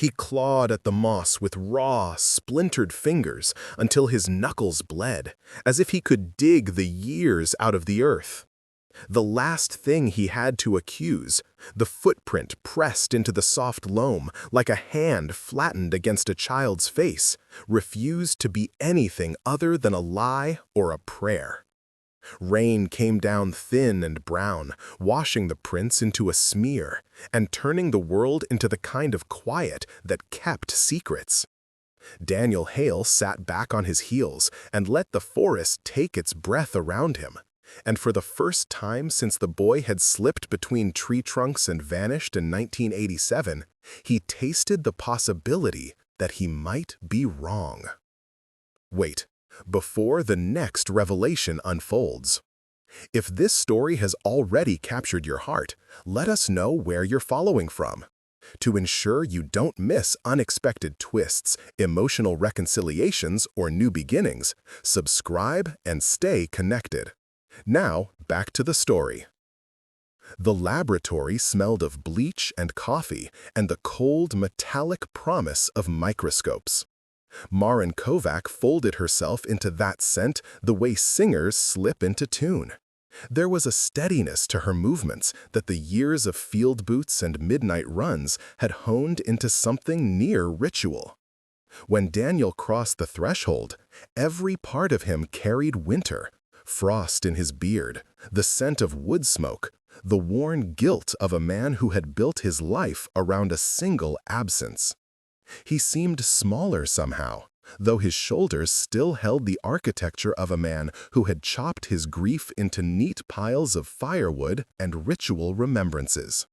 He clawed at the moss with raw, splintered fingers until his knuckles bled, as if he could dig the years out of the earth. The last thing he had to accuse, the footprint pressed into the soft loam like a hand flattened against a child's face, refused to be anything other than a lie or a prayer. Rain came down thin and brown, washing the prints into a smear and turning the world into the kind of quiet that kept secrets. Daniel Hale sat back on his heels and let the forest take its breath around him. And for the first time since the boy had slipped between tree trunks and vanished in 1987, he tasted the possibility that he might be wrong. Wait, before the next revelation unfolds. If this story has already captured your heart, let us know where you're following from. To ensure you don't miss unexpected twists, emotional reconciliations, or new beginnings, subscribe and stay connected. Now, back to the story. The laboratory smelled of bleach and coffee and the cold, metallic promise of microscopes. Maren Kovac folded herself into that scent the way singers slip into tune. There was a steadiness to her movements that the years of field boots and midnight runs had honed into something near ritual. When Daniel crossed the threshold, every part of him carried winter. Frost in his beard, the scent of wood smoke, the worn guilt of a man who had built his life around a single absence. He seemed smaller somehow, though his shoulders still held the architecture of a man who had chopped his grief into neat piles of firewood and ritual remembrances.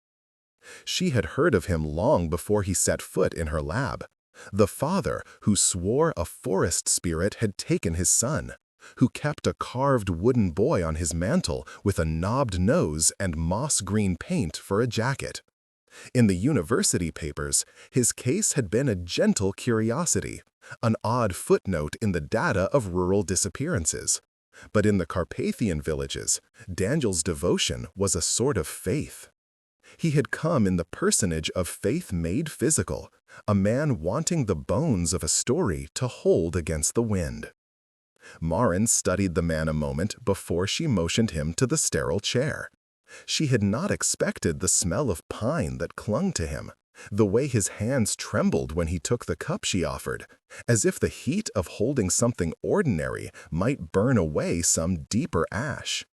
She had heard of him long before he set foot in her lab, the father who swore a forest spirit had taken his son, who kept a carved wooden boy on his mantle with a knobbed nose and moss-green paint for a jacket. In the university papers, his case had been a gentle curiosity, an odd footnote in the data of rural disappearances. But in the Carpathian villages, Daniel's devotion was a sort of faith. He had come in the personage of faith made physical, a man wanting the bones of a story to hold against the wind. Maren studied the man a moment before she motioned him to the sterile chair. She had not expected the smell of pine that clung to him, the way his hands trembled when he took the cup she offered, as if the heat of holding something ordinary might burn away some deeper ash.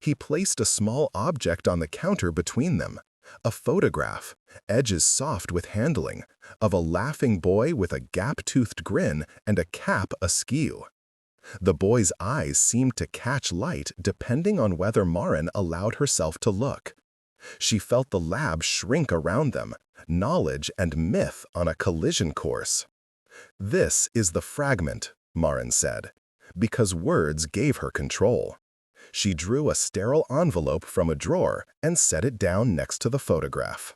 He placed a small object on the counter between them, a photograph, edges soft with handling, of a laughing boy with a gap-toothed grin and a cap askew. The boy's eyes seemed to catch light depending on whether Maren allowed herself to look. She felt the lab shrink around them, knowledge and myth on a collision course. "This is the fragment," Maren said, because words gave her control. She drew a sterile envelope from a drawer and set it down next to the photograph.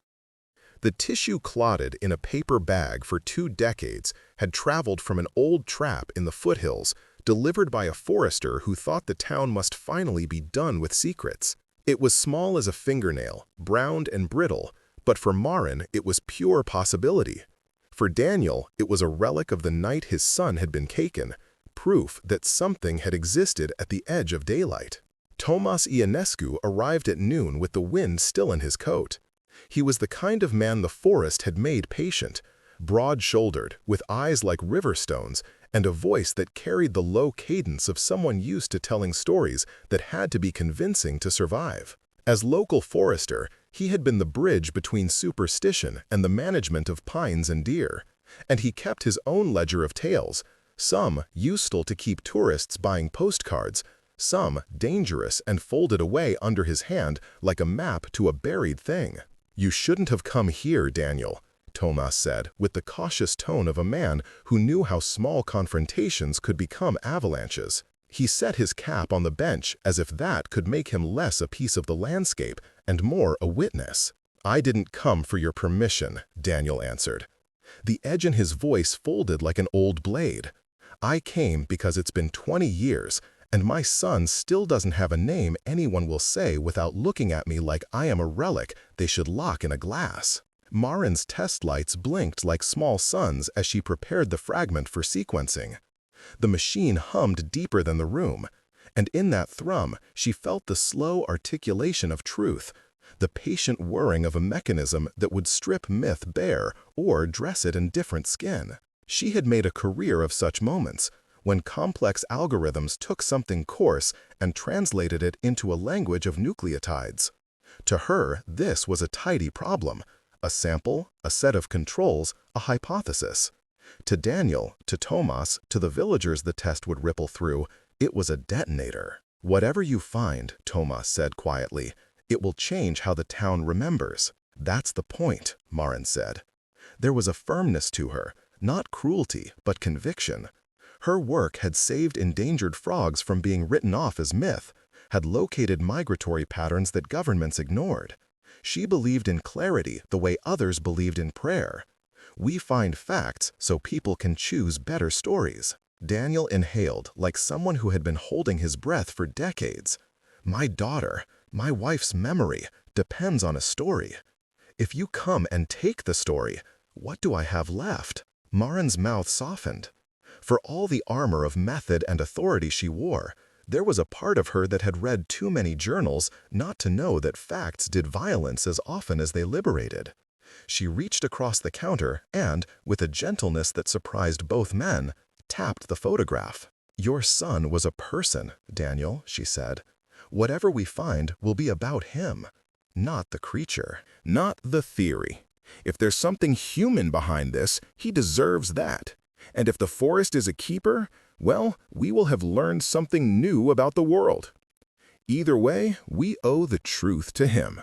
The tissue clotted in a paper bag for 2 decades had traveled from an old trap in the foothills delivered by a forester who thought the town must finally be done with secrets. It was small as a fingernail, browned and brittle, but for Maren it was pure possibility. For Daniel, it was a relic of the night his son had been taken, proof that something had existed at the edge of daylight. Tomas Ionescu arrived at noon with the wind still in his coat. He was the kind of man the forest had made patient, broad-shouldered, with eyes like river stones, and a voice that carried the low cadence of someone used to telling stories that had to be convincing to survive. As local forester, he had been the bridge between superstition and the management of pines and deer, and he kept his own ledger of tales, some useful to keep tourists buying postcards, some dangerous and folded away under his hand like a map to a buried thing. "You shouldn't have come here, Daniel," Tomas said, with the cautious tone of a man who knew how small confrontations could become avalanches. He set his cap on the bench as if that could make him less a piece of the landscape and more a witness. "I didn't come for your permission," Daniel answered. The edge in his voice folded like an old blade. "I came because it's been 20 years, and my son still doesn't have a name anyone will say without looking at me like I am a relic they should lock in a glass. Marin's test lights blinked like small suns as she prepared the fragment for sequencing. The machine hummed deeper than the room, and in that thrum she felt the slow articulation of truth, the patient whirring of a mechanism that would strip myth bare or dress it in different skin. She had made a career of such moments, when complex algorithms took something coarse and translated it into a language of nucleotides. To her, this was a tidy problem, a sample, a set of controls, a hypothesis. To Daniel, to Tomas, to the villagers the test would ripple through, it was a detonator. "Whatever you find," Tomas said quietly, "it will change how the town remembers." "That's the point," Marin said. There was a firmness to her, not cruelty, but conviction. Her work had saved endangered frogs from being written off as myth, had located migratory patterns that governments ignored. She believed in clarity the way others believed in prayer. We find facts so people can choose better stories. Daniel inhaled like someone who had been holding his breath for decades. "My daughter, my wife's memory, depends on a story. If you come and take the story, what do I have left?" Marin's mouth softened. For all the armor of method and authority she wore, there was a part of her that had read too many journals not to know that facts did violence as often as they liberated. She reached across the counter and, with a gentleness that surprised both men, tapped the photograph. "Your son was a person, Daniel," she said. "Whatever we find will be about him, not the creature, not the theory. If there's something human behind this, he deserves that. And if the forest is a keeper, well, we will have learned something new about the world. Either way, we owe the truth to him."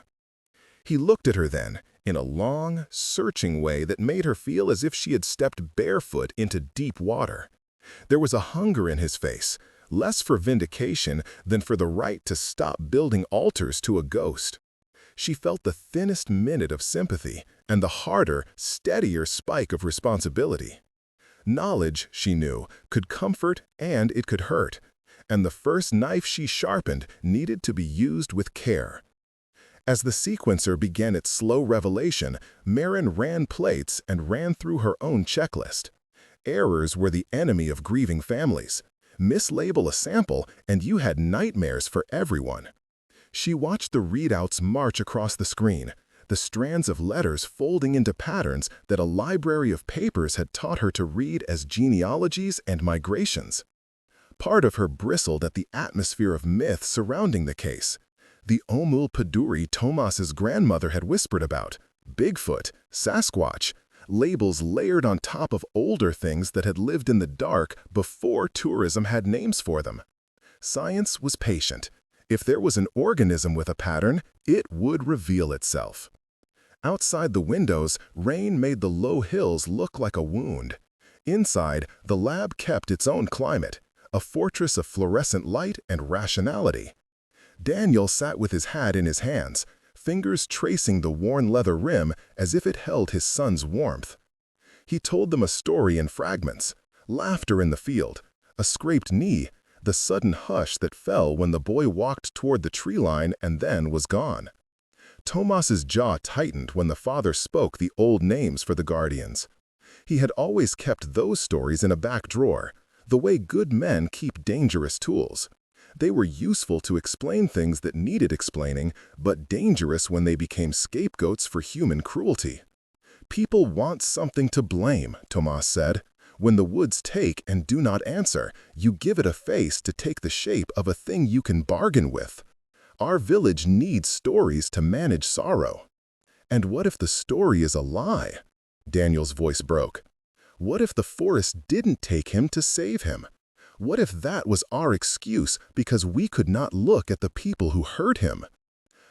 He looked at her then, in a long, searching way that made her feel as if she had stepped barefoot into deep water. There was a hunger in his face, less for vindication than for the right to stop building altars to a ghost. She felt the thinnest minute of sympathy and the harder, steadier spike of responsibility. Knowledge, she knew, could comfort and it could hurt, and the first knife she sharpened needed to be used with care. As the sequencer began its slow revelation, Marin ran plates and ran through her own checklist. Errors were the enemy of grieving families. Mislabel a sample and you had nightmares for everyone. She watched the readouts march across the screen, the strands of letters folding into patterns that a library of papers had taught her to read as genealogies and migrations. Part of her bristled at the atmosphere of myth surrounding the case. The Omul Paduri Tomas's grandmother had whispered about, Bigfoot, Sasquatch, labels layered on top of older things that had lived in the dark before tourism had names for them. Science was patient. If there was an organism with a pattern, it would reveal itself. Outside the windows, rain made the low hills look like a wound. Inside, the lab kept its own climate, a fortress of fluorescent light and rationality. Daniel sat with his hat in his hands, fingers tracing the worn leather rim as if it held his son's warmth. He told them a story in fragments, laughter in the field, a scraped knee, the sudden hush that fell when the boy walked toward the tree line and then was gone. Tomas's jaw tightened when the father spoke the old names for the guardians. He had always kept those stories in a back drawer, the way good men keep dangerous tools. They were useful to explain things that needed explaining, but dangerous when they became scapegoats for human cruelty. "People want something to blame," Tomas said. "When the woods take and do not answer, you give it a face to take the shape of a thing you can bargain with. Our village needs stories to manage sorrow." "And what if the story is a lie?" Daniel's voice broke. "What if the forest didn't take him to save him? What if that was our excuse because we could not look at the people who hurt him?"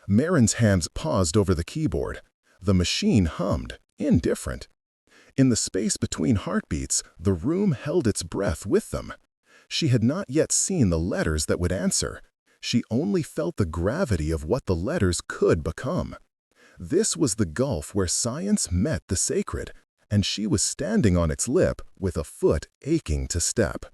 Marin's hands paused over the keyboard. The machine hummed, indifferent. In the space between heartbeats, the room held its breath with them. She had not yet seen the letters that would answer. She only felt the gravity of what the letters could become. This was the gulf where science met the sacred, and she was standing on its lip with a foot aching to step.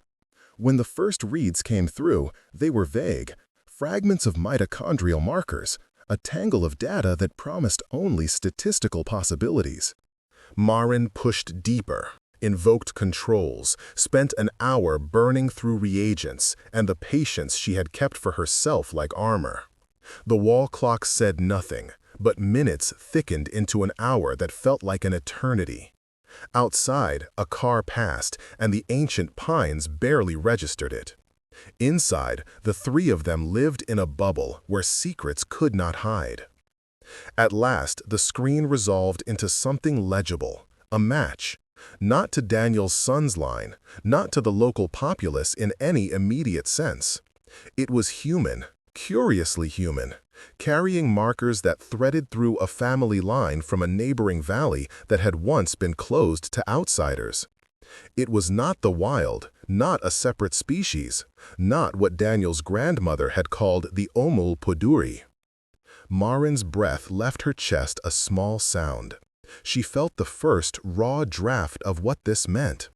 When the first reads came through, they were vague, fragments of mitochondrial markers, a tangle of data that promised only statistical possibilities. Marin pushed deeper, invoked controls, spent an hour burning through reagents and the patience she had kept for herself like armor. The wall clock said nothing, but minutes thickened into an hour that felt like an eternity. Outside, a car passed, and the ancient pines barely registered it. Inside, the three of them lived in a bubble where secrets could not hide. At last, the screen resolved into something legible, a match. Not to Daniel's son's line, not to the local populace in any immediate sense. It was human, curiously human, carrying markers that threaded through a family line from a neighboring valley that had once been closed to outsiders. It was not the wild, not a separate species, not what Daniel's grandmother had called the Omul Poduri. Marin's breath left her chest a small sound. She felt the first raw draft of what this meant,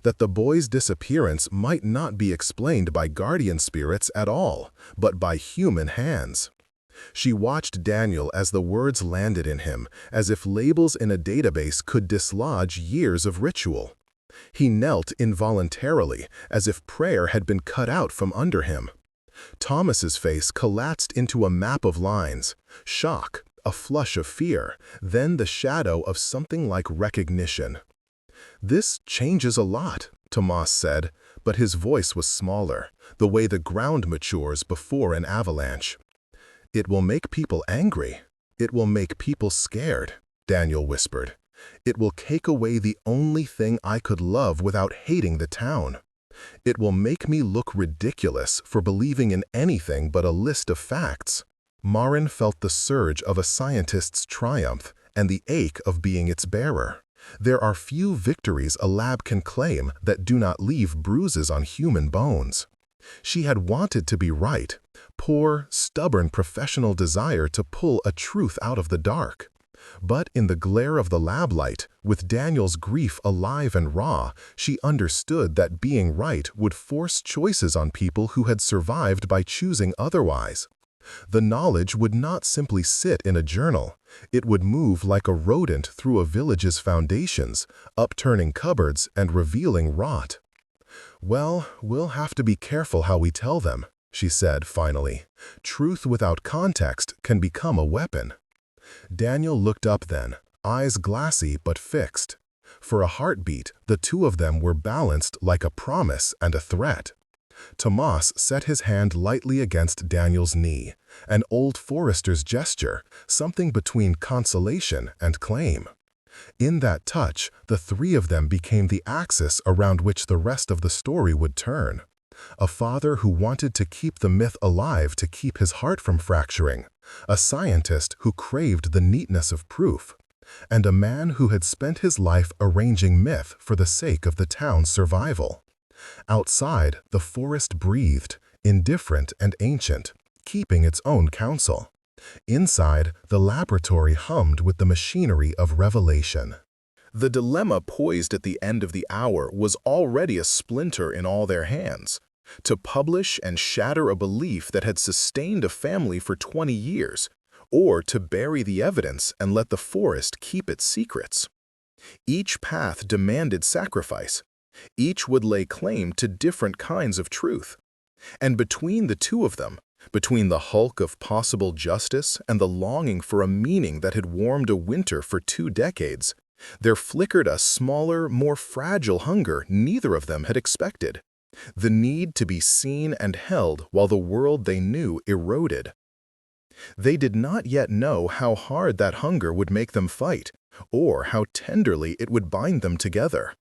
that the boy's disappearance might not be explained by guardian spirits at all, but by human hands. She watched Daniel as the words landed in him, as if labels in a database could dislodge years of ritual. He knelt involuntarily, as if prayer had been cut out from under him. Thomas's face collapsed into a map of lines, shock, a flush of fear, then the shadow of something like recognition. "This changes a lot," Tomas said, but his voice was smaller, the way the ground matures before an avalanche. "It will make people angry. It will make people scared," Daniel whispered. "It will take away the only thing I could love without hating the town. It will make me look ridiculous for believing in anything but a list of facts." Marin felt the surge of a scientist's triumph and the ache of being its bearer. There are few victories a lab can claim that do not leave bruises on human bones. She had wanted to be right, poor, stubborn professional desire to pull a truth out of the dark. But in the glare of the lab light, with Daniel's grief alive and raw, she understood that being right would force choices on people who had survived by choosing otherwise. The knowledge would not simply sit in a journal. It would move like a rodent through a village's foundations, upturning cupboards and revealing rot. "Well, we'll have to be careful how we tell them," she said finally. "Truth without context can become a weapon." Daniel looked up then, eyes glassy but fixed. For a heartbeat, the two of them were balanced like a promise and a threat. Tomas set his hand lightly against Daniel's knee, an old forester's gesture, something between consolation and claim. In that touch, the three of them became the axis around which the rest of the story would turn. A father who wanted to keep the myth alive to keep his heart from fracturing, a scientist who craved the neatness of proof, and a man who had spent his life arranging myth for the sake of the town's survival. Outside, the forest breathed, indifferent and ancient, keeping its own counsel. Inside, the laboratory hummed with the machinery of revelation. The dilemma poised at the end of the hour was already a splinter in all their hands. To publish and shatter a belief that had sustained a family for 20 years, or to bury the evidence and let the forest keep its secrets. Each path demanded sacrifice. Each would lay claim to different kinds of truth. And between the two of them, between the hulk of possible justice and the longing for a meaning that had warmed a winter for 2 decades, there flickered a smaller, more fragile hunger neither of them had expected. The need to be seen and held while the world they knew eroded. They did not yet know how hard that hunger would make them fight, or how tenderly it would bind them together.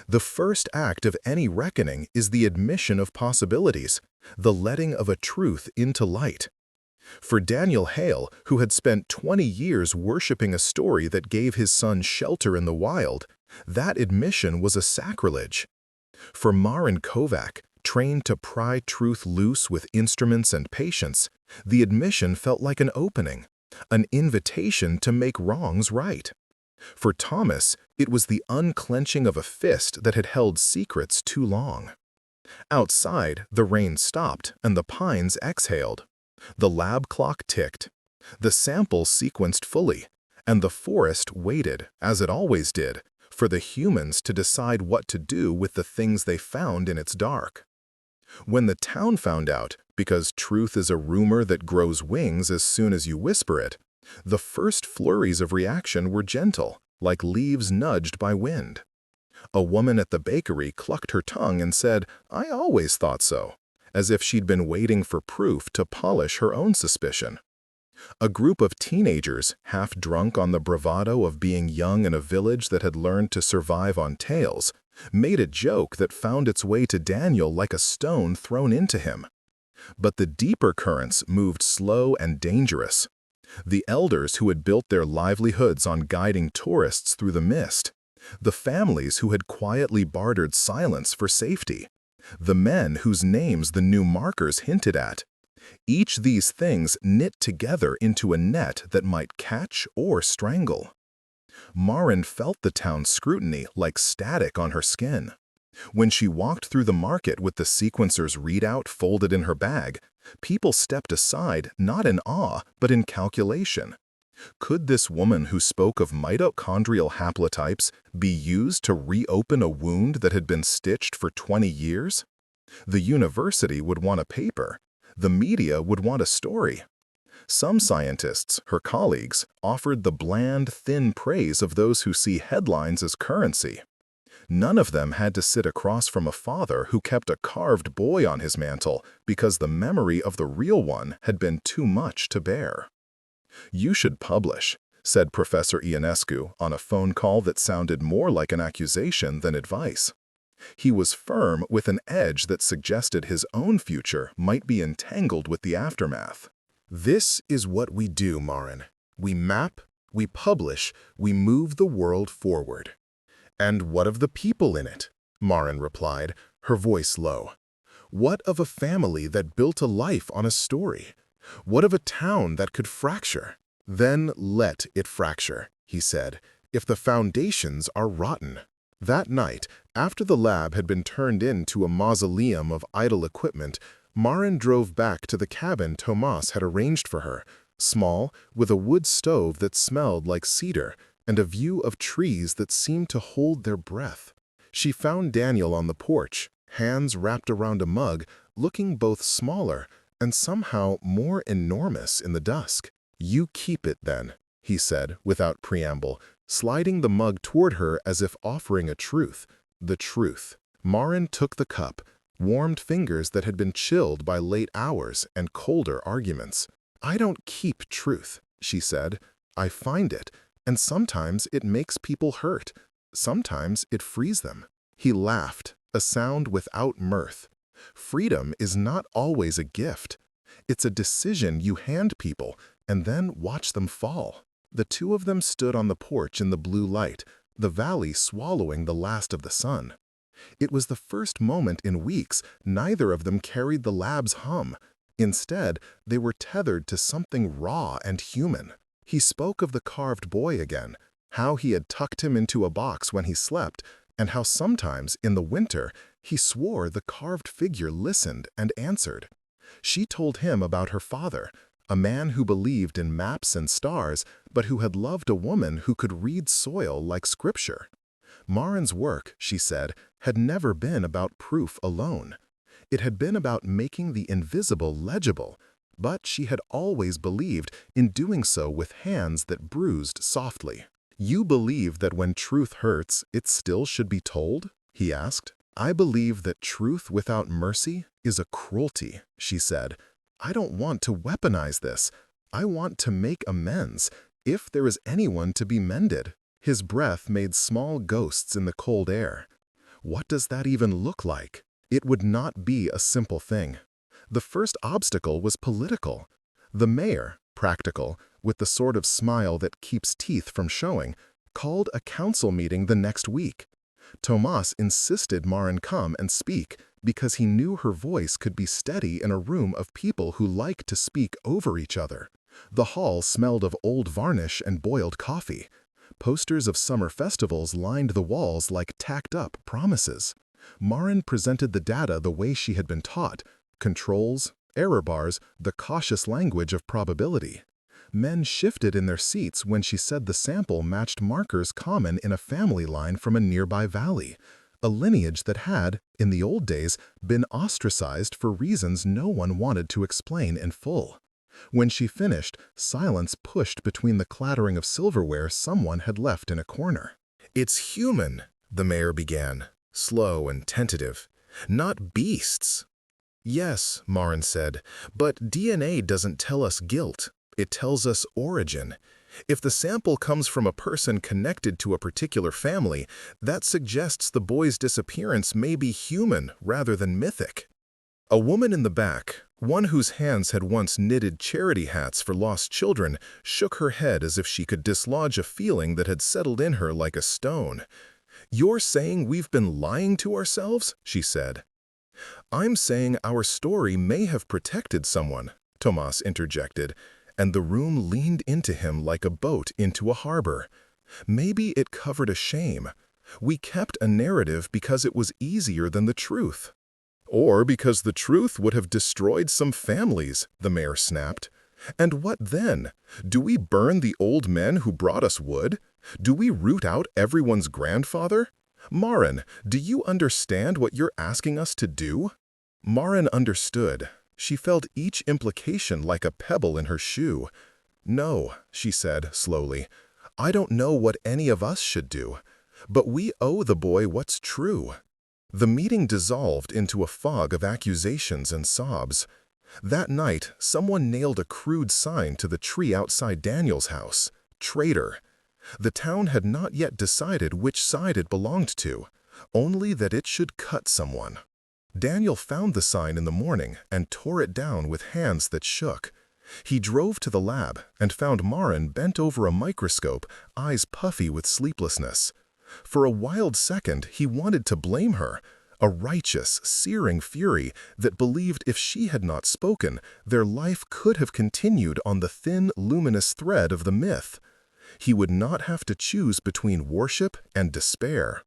The first act of any reckoning is the admission of possibilities, the letting of a truth into light. For Daniel Hale, who had spent 20 years worshiping a story that gave his son shelter in the wild, that admission was a sacrilege. For Marin Kovac, trained to pry truth loose with instruments and patience, the admission felt like an opening, an invitation to make wrongs right. For Thomas, it was the unclenching of a fist that had held secrets too long. Outside, the rain stopped and the pines exhaled. The lab clock ticked. The sample sequenced fully, and the forest waited, as it always did, for the humans to decide what to do with the things they found in its dark. When the town found out, because truth is a rumor that grows wings as soon as you whisper it, the first flurries of reaction were gentle, like leaves nudged by wind. A woman at the bakery clucked her tongue and said, "I always thought so," as if she'd been waiting for proof to polish her own suspicion. A group of teenagers, half drunk on the bravado of being young in a village that had learned to survive on tales, made a joke that found its way to Daniel like a stone thrown into him. But the deeper currents moved slow and dangerous. The elders who had built their livelihoods on guiding tourists through the mist, the families who had quietly bartered silence for safety, the men whose names the new markers hinted at. Each these things knit together into a net that might catch or strangle. Marin felt the town's scrutiny like static on her skin. When she walked through the market with the sequencer's readout folded in her bag, people stepped aside not in awe but in calculation. Could this woman who spoke of mitochondrial haplotypes be used to reopen a wound that had been stitched for 20 years? The university would want a paper. The media would want a story. Some scientists, her colleagues, offered the bland, thin praise of those who see headlines as currency. None of them had to sit across from a father who kept a carved boy on his mantle because the memory of the real one had been too much to bear. "You should publish," said Professor Ionescu on a phone call that sounded more like an accusation than advice. He was firm with an edge that suggested his own future might be entangled with the aftermath. "This is what we do, Marin. We map, we publish, we move the world forward." "And what of the people in it?" Marin replied, her voice low. "What of a family that built a life on a story? What of a town that could fracture?" "Then let it fracture," he said, "if the foundations are rotten." That night, after the lab had been turned into a mausoleum of idle equipment, Marin drove back to the cabin Tomas had arranged for her, small, with a wood stove that smelled like cedar, and a view of trees that seemed to hold their breath. She found Daniel on the porch, hands wrapped around a mug, looking both smaller and somehow more enormous in the dusk. "You keep it, then," he said without preamble, sliding the mug toward her as if offering a truth. The truth. Marin took the cup, warmed fingers that had been chilled by late hours and colder arguments. "I don't keep truth," she said. "I find it, and sometimes it makes people hurt. Sometimes it frees them." He laughed, a sound without mirth. "Freedom is not always a gift. It's a decision you hand people and then watch them fall." The two of them stood on the porch in the blue light, the valley swallowing the last of the sun. It was the first moment in weeks neither of them carried the lab's hum. Instead, they were tethered to something raw and human. He spoke of the carved boy again, how he had tucked him into a box when he slept, and how sometimes, in the winter, he swore the carved figure listened and answered. She told him about her father, a man who believed in maps and stars, but who had loved a woman who could read soil like scripture. Marin's work, she said, had never been about proof alone. It had been about making the invisible legible, but she had always believed in doing so with hands that bruised softly. "You believe that when truth hurts, it still should be told?" he asked. "I believe that truth without mercy is a cruelty," she said. "I don't want to weaponize this. I want to make amends, if there is anyone to be mended." His breath made small ghosts in the cold air. What does that even look like? It would not be a simple thing. The first obstacle was political. The mayor, practical, with the sort of smile that keeps teeth from showing, called a council meeting the next week. Tomas insisted Marin come and speak because he knew her voice could be steady in a room of people who like to speak over each other. The hall smelled of old varnish and boiled coffee. Posters of summer festivals lined the walls like tacked-up promises. Marin presented the data the way she had been taught: controls, error bars, the cautious language of probability. Men shifted in their seats when she said the sample matched markers common in a family line from a nearby valley, a lineage that had, in the old days, been ostracized for reasons no one wanted to explain in full. When she finished, silence pushed between the clattering of silverware someone had left in a corner. "It's human," the mayor began, slow and tentative. "Not beasts." "Yes," Marin said, "but DNA doesn't tell us guilt. It tells us origin. If the sample comes from a person connected to a particular family, that suggests the boy's disappearance may be human rather than mythic." A woman in the back, one whose hands had once knitted charity hats for lost children, shook her head as if she could dislodge a feeling that had settled in her like a stone. "You're saying we've been lying to ourselves?" she said. "I'm saying our story may have protected someone," Tomas interjected, and the room leaned into him like a boat into a harbor. "Maybe it covered a shame. We kept a narrative because it was easier than the truth." "Or because the truth would have destroyed some families," the mayor snapped. "And what then? Do we burn the old men who brought us wood? Do we root out everyone's grandfather? Marin, do you understand what you're asking us to do?" Marin understood. She felt each implication like a pebble in her shoe. "No," she said slowly. "I don't know what any of us should do. But we owe the boy what's true." The meeting dissolved into a fog of accusations and sobs. That night, someone nailed a crude sign to the tree outside Daniel's house: "Traitor." The town had not yet decided which side it belonged to, only that it should cut someone. Daniel found the sign in the morning and tore it down with hands that shook. He drove to the lab and found Marin bent over a microscope, eyes puffy with sleeplessness. For a wild second, he wanted to blame her, a righteous, searing fury that believed if she had not spoken, their life could have continued on the thin, luminous thread of the myth. He would not have to choose between worship and despair.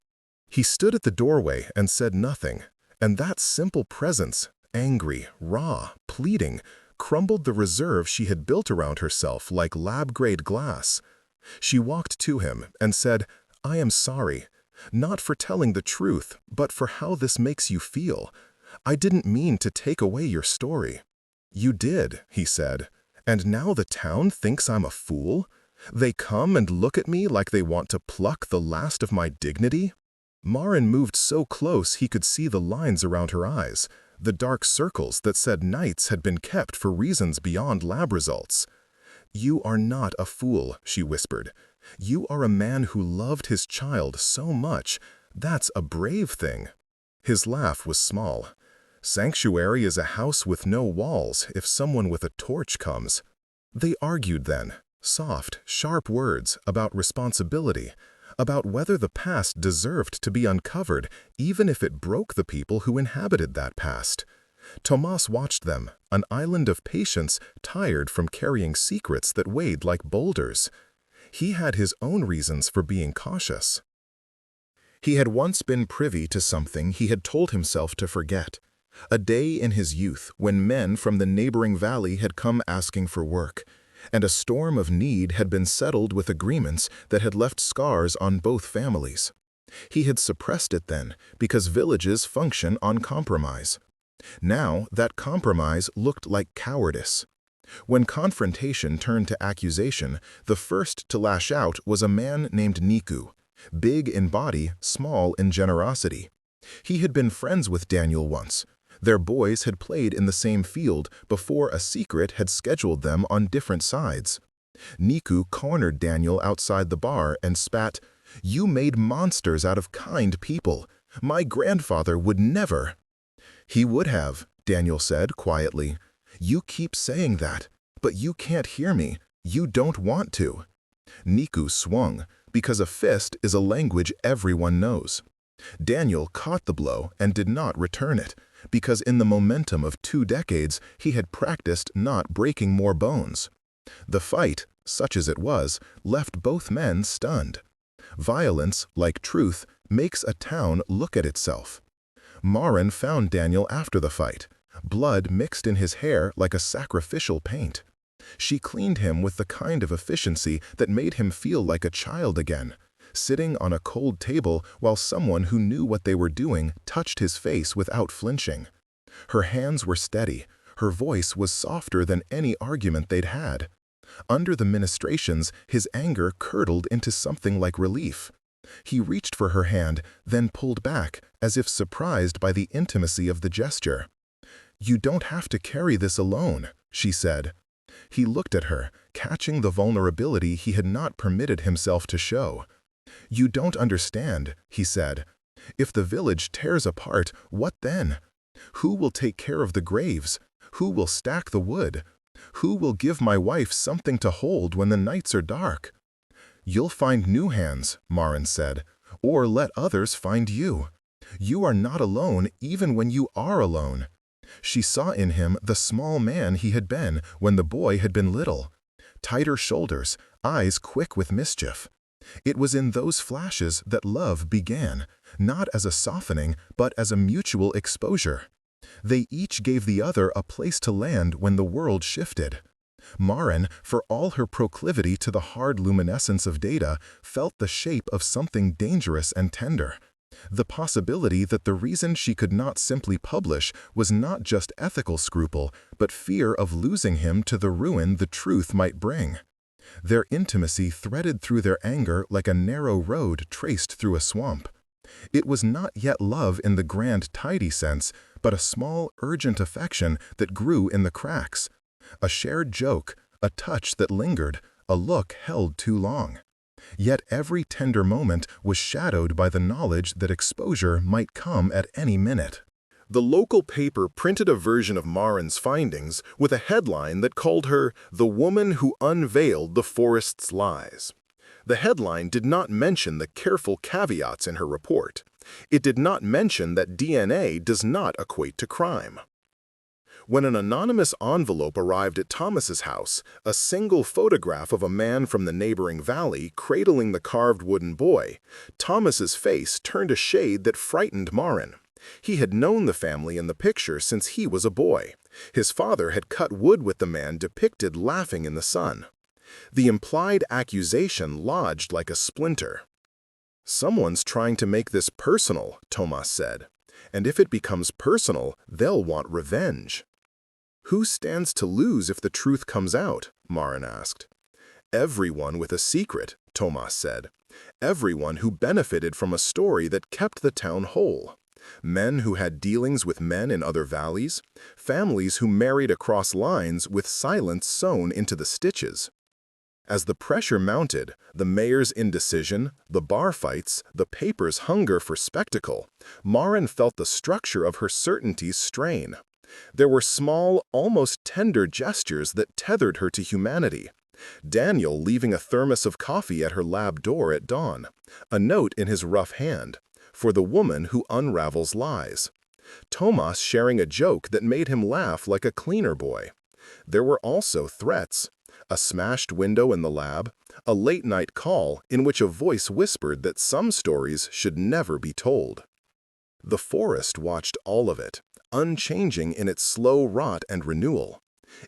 He stood at the doorway and said nothing, and that simple presence, angry, raw, pleading, crumbled the reserve she had built around herself like lab-grade glass. She walked to him and said, "I am sorry, not for telling the truth, but for how this makes you feel. I didn't mean to take away your story." "You did," he said, "and now the town thinks I'm a fool? They come and look at me like they want to pluck the last of my dignity?" Marin moved so close he could see the lines around her eyes, the dark circles that said nights had been kept for reasons beyond lab results. "You are not a fool," she whispered. "You are a man who loved his child so much. That's a brave thing." His laugh was small. "Sanctuary is a house with no walls if someone with a torch comes." They argued then, soft, sharp words about responsibility, about whether the past deserved to be uncovered even if it broke the people who inhabited that past. Tomas watched them, an island of patience, tired from carrying secrets that weighed like boulders. He had his own reasons for being cautious. He had once been privy to something he had told himself to forget. A day in his youth when men from the neighboring valley had come asking for work, and a storm of need had been settled with agreements that had left scars on both families. He had suppressed it then because villages function on compromise. Now that compromise looked like cowardice. When confrontation turned to accusation, the first to lash out was a man named Niku, big in body, small in generosity. He had been friends with Daniel once. Their boys had played in the same field before a secret had scheduled them on different sides. Niku cornered Daniel outside the bar and spat, "You made monsters out of kind people. My grandfather would never." "He would have," Daniel said quietly. "You keep saying that, but you can't hear me. You don't want to." Niku swung, because a fist is a language everyone knows. Daniel caught the blow and did not return it, because in the momentum of 2 decades he had practiced not breaking more bones. The fight, such as it was, left both men stunned. Violence, like truth, makes a town look at itself. Marin found Daniel after the fight, blood mixed in his hair like a sacrificial paint. She cleaned him with the kind of efficiency that made him feel like a child again, sitting on a cold table while someone who knew what they were doing touched his face without flinching. Her hands were steady. Her voice was softer than any argument they'd had. Under the ministrations, his anger curdled into something like relief. He reached for her hand, then pulled back, as if surprised by the intimacy of the gesture. "You don't have to carry this alone," she said. He looked at her, catching the vulnerability he had not permitted himself to show. "You don't understand," he said. "If the village tears apart, what then? Who will take care of the graves? Who will stack the wood? Who will give my wife something to hold when the nights are dark?" "You'll find new hands," Maren said, "or let others find you. You are not alone even when you are alone." She saw in him the small man he had been when the boy had been little. Tighter shoulders, eyes quick with mischief. It was in those flashes that love began, not as a softening, but as a mutual exposure. They each gave the other a place to land when the world shifted. Maren, for all her proclivity to the hard luminescence of data, felt the shape of something dangerous and tender. The possibility that the reason she could not simply publish was not just ethical scruple, but fear of losing him to the ruin the truth might bring. Their intimacy threaded through their anger like a narrow road traced through a swamp. It was not yet love in the grand, tidy sense, but a small, urgent affection that grew in the cracks. A shared joke, a touch that lingered, a look held too long. Yet every tender moment was shadowed by the knowledge that exposure might come at any minute. The local paper printed a version of Maren's findings with a headline that called her "the woman who unveiled the forest's lies." The headline did not mention the careful caveats in her report. It did not mention that DNA does not equate to crime. When an anonymous envelope arrived at Thomas's house, a single photograph of a man from the neighboring valley cradling the carved wooden boy, Thomas's face turned a shade that frightened Maren. He had known the family in the picture since he was a boy. His father had cut wood with the man depicted laughing in the sun. The implied accusation lodged like a splinter. "Someone's trying to make this personal," Thomas said. "And if it becomes personal, they'll want revenge." "Who stands to lose if the truth comes out?" Maren asked. "Everyone with a secret," Thomas said. "Everyone who benefited from a story that kept the town whole. Men who had dealings with men in other valleys, families who married across lines with silence sewn into the stitches." As the pressure mounted, the mayor's indecision, the bar fights, the paper's hunger for spectacle, Maren felt the structure of her certainties strain. There were small, almost tender gestures that tethered her to humanity. Daniel leaving a thermos of coffee at her lab door at dawn, a note in his rough hand, "For the woman who unravels lies." Thomas sharing a joke that made him laugh like a cleaner boy. There were also threats. A smashed window in the lab, a late-night call in which a voice whispered that some stories should never be told. The forest watched all of it, unchanging in its slow rot and renewal.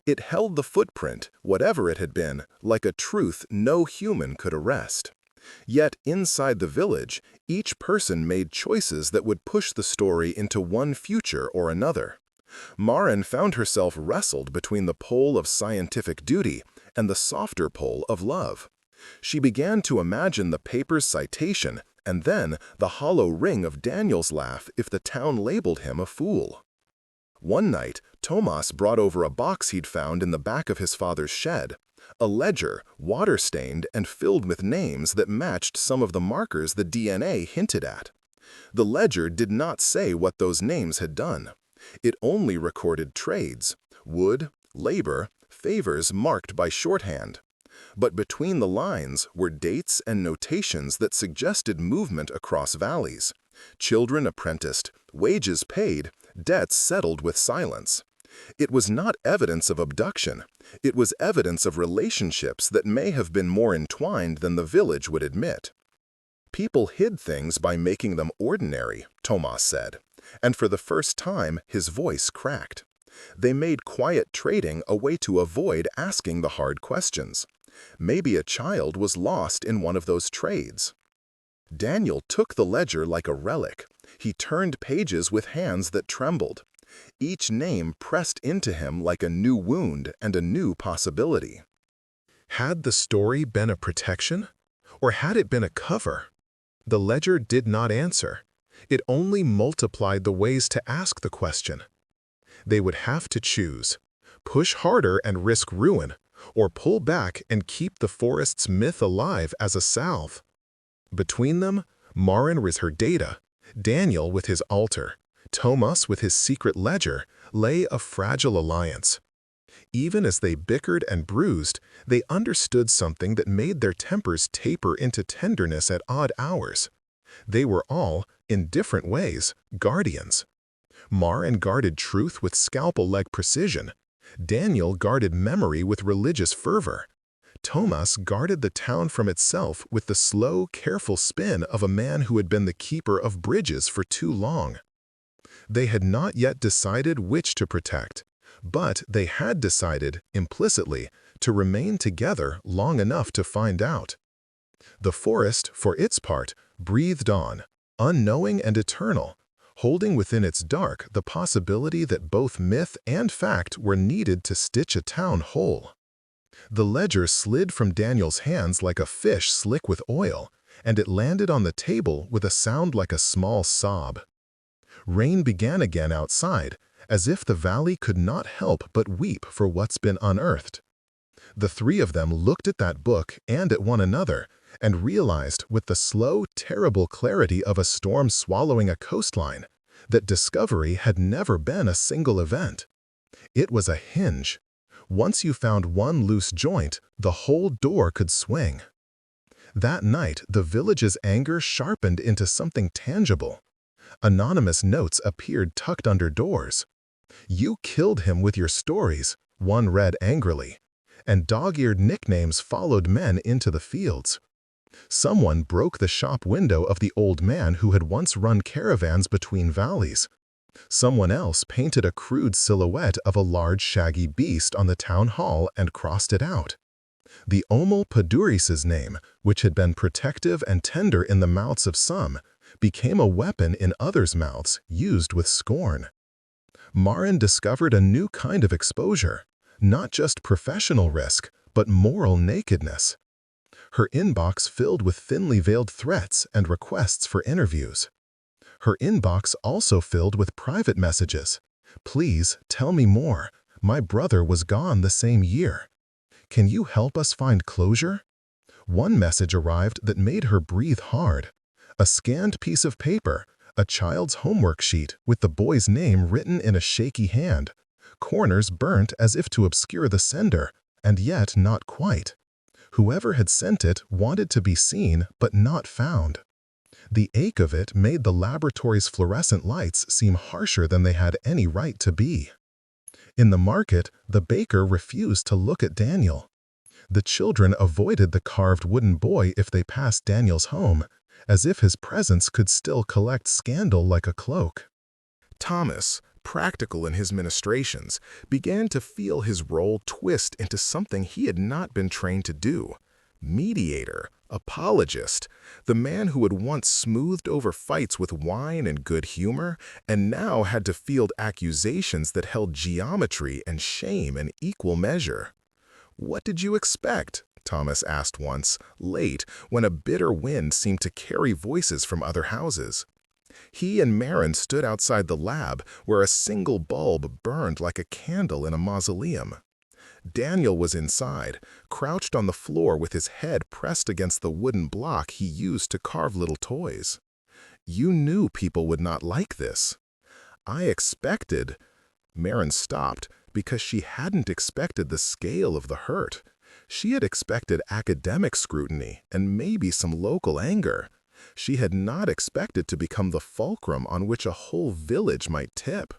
It held the footprint, whatever it had been, like a truth no human could arrest. Yet inside the village, each person made choices that would push the story into one future or another. Maren found herself wrestled between the pole of scientific duty and the softer pole of love. She began to imagine the paper's citation and then the hollow ring of Daniel's laugh if the town labeled him a fool. One night, Thomas brought over a box he'd found in the back of his father's shed, a ledger, water-stained and filled with names that matched some of the markers the DNA hinted at. The ledger did not say what those names had done. It only recorded trades, wood, labor, favors marked by shorthand. But between the lines were dates and notations that suggested movement across valleys. Children apprenticed, wages paid, debts settled with silence. It was not evidence of abduction. It was evidence of relationships that may have been more entwined than the village would admit. People hid things by making them ordinary, Thomas said, and for the first time his voice cracked. They made quiet trading a way to avoid asking the hard questions. Maybe a child was lost in one of those trades. Daniel took the ledger like a relic. He turned pages with hands that trembled. Each name pressed into him like a new wound and a new possibility. Had the story been a protection? Or had it been a cover? The ledger did not answer. It only multiplied the ways to ask the question. They would have to choose: push harder and risk ruin, or pull back and keep the forest's myth alive as a salve. Between them, Marin with her data, Daniel with his altar, Thomas with his secret ledger, lay a fragile alliance. Even as they bickered and bruised, they understood something that made their tempers taper into tenderness at odd hours. They were all, in different ways, guardians. Marin guarded truth with scalpel-like precision. Daniel guarded memory with religious fervor. Thomas guarded the town from itself with the slow, careful spin of a man who had been the keeper of bridges for too long. They had not yet decided which to protect, but they had decided, implicitly, to remain together long enough to find out. The forest, for its part, breathed on, unknowing and eternal, holding within its dark the possibility that both myth and fact were needed to stitch a town whole. The ledger slid from Daniel's hands like a fish slick with oil, and it landed on the table with a sound like a small sob. Rain began again outside, as if the valley could not help but weep for what's been unearthed. The three of them looked at that book and at one another, and realized with the slow, terrible clarity of a storm swallowing a coastline, that discovery had never been a single event. It was a hinge. Once you found one loose joint, the whole door could swing. That night, the village's anger sharpened into something tangible. Anonymous notes appeared tucked under doors. "You killed him with your stories," one read angrily, and dog-eared nicknames followed men into the fields. Someone broke the shop window of the old man who had once run caravans between valleys. Someone else painted a crude silhouette of a large shaggy beast on the town hall and crossed it out. The Omel Paduris's name, which had been protective and tender in the mouths of some, became a weapon in others' mouths, used with scorn. Marin discovered a new kind of exposure, not just professional risk, but moral nakedness. Her inbox filled with thinly veiled threats and requests for interviews. Her inbox also filled with private messages. "Please, tell me more. My brother was gone the same year. Can you help us find closure?" One message arrived that made her breathe hard. A scanned piece of paper, a child's homework sheet with the boy's name written in a shaky hand, corners burnt as if to obscure the sender, and yet not quite. Whoever had sent it wanted to be seen but not found. The ache of it made the laboratory's fluorescent lights seem harsher than they had any right to be. In the market, the baker refused to look at Daniel. The children avoided the carved wooden boy if they passed Daniel's home, as if his presence could still collect scandal like a cloak. Thomas, practical in his ministrations, began to feel his role twist into something he had not been trained to do. Mediator, apologist, the man who had once smoothed over fights with wine and good humor, and now had to field accusations that held geometry and shame in equal measure. "What did you expect?" Thomas asked once, late, when a bitter wind seemed to carry voices from other houses. He and Marin stood outside the lab, where a single bulb burned like a candle in a mausoleum. Daniel was inside, crouched on the floor with his head pressed against the wooden block he used to carve little toys. "You knew people would not like this." "I expected—" Marin stopped because she hadn't expected the scale of the hurt. She had expected academic scrutiny and maybe some local anger. She had not expected to become the fulcrum on which a whole village might tip.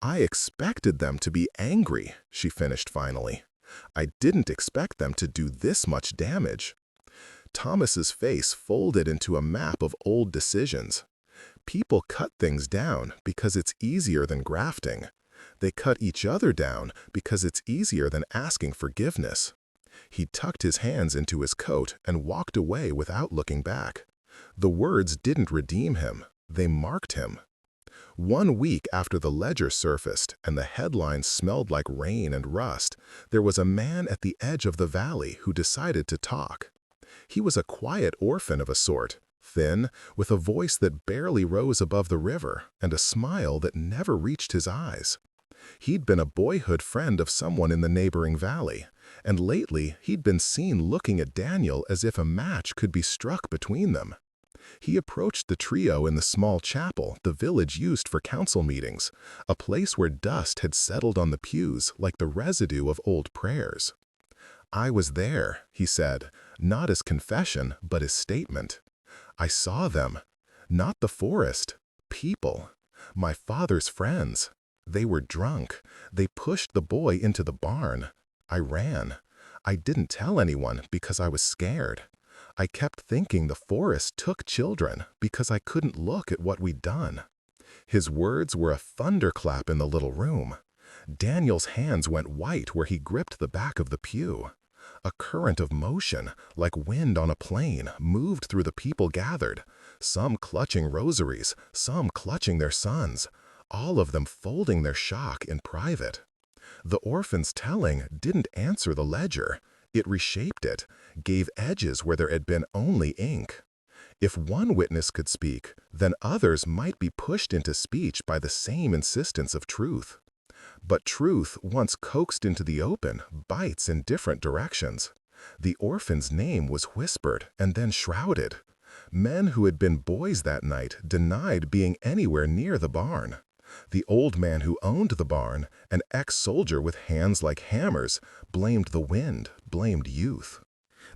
"I expected them to be angry," she finished finally. "I didn't expect them to do this much damage." Thomas's face folded into a map of old decisions. People cut things down because it's easier than grafting. They cut each other down because it's easier than asking forgiveness. He tucked his hands into his coat and walked away without looking back. The words didn't redeem him, they marked him. 1 week after the ledger surfaced and the headlines smelled like rain and rust, there was a man at the edge of the valley who decided to talk. He was a quiet orphan of a sort, thin, with a voice that barely rose above the river and a smile that never reached his eyes. He'd been a boyhood friend of someone in the neighboring valley, and lately he'd been seen looking at Daniel as if a match could be struck between them. He approached the trio in the small chapel the village used for council meetings, a place where dust had settled on the pews like the residue of old prayers. "I was there," he said, not as confession but as statement. "I saw them. Not the forest. People. My father's friends. They were drunk. They pushed the boy into the barn. I ran. I didn't tell anyone because I was scared. I kept thinking the forest took children because I couldn't look at what we'd done." His words were a thunderclap in the little room. Daniel's hands went white where he gripped the back of the pew. A current of motion, like wind on a plane, moved through the people gathered, some clutching rosaries, some clutching their sons, all of them folding their shock in private. The orphan's telling didn't answer the ledger. It reshaped it, gave edges where there had been only ink. If one witness could speak, then others might be pushed into speech by the same insistence of truth. But truth, once coaxed into the open, bites in different directions. The orphan's name was whispered and then shrouded. Men who had been boys that night denied being anywhere near the barn. The old man who owned the barn, an ex-soldier with hands like hammers, blamed the wind, blamed youth.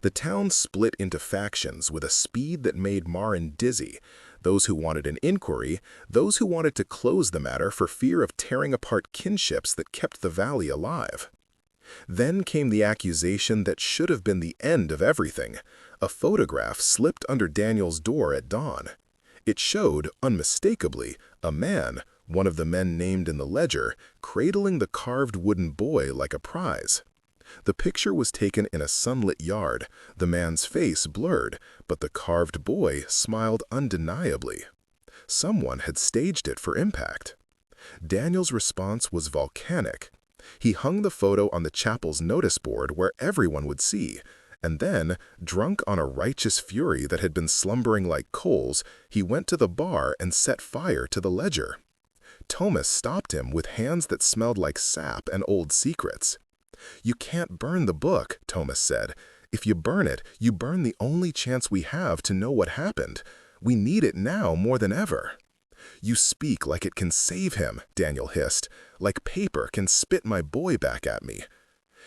The town split into factions with a speed that made Marin dizzy. Those who wanted an inquiry, those who wanted to close the matter for fear of tearing apart kinships that kept the valley alive. Then came the accusation that should have been the end of everything. A photograph slipped under Daniel's door at dawn. It showed, unmistakably, a man, one of the men named in the ledger, cradling the carved wooden boy like a prize. The picture was taken in a sunlit yard, the man's face blurred, but the carved boy smiled undeniably. Someone had staged it for impact. Daniel's response was volcanic. He hung the photo on the chapel's notice board where everyone would see, and then, drunk on a righteous fury that had been slumbering like coals, he went to the bar and set fire to the ledger. Thomas stopped him with hands that smelled like sap and old secrets. "You can't burn the book," Thomas said. "If you burn it, you burn the only chance we have to know what happened. We need it now more than ever." "You speak like it can save him," Daniel hissed, "like paper can spit my boy back at me."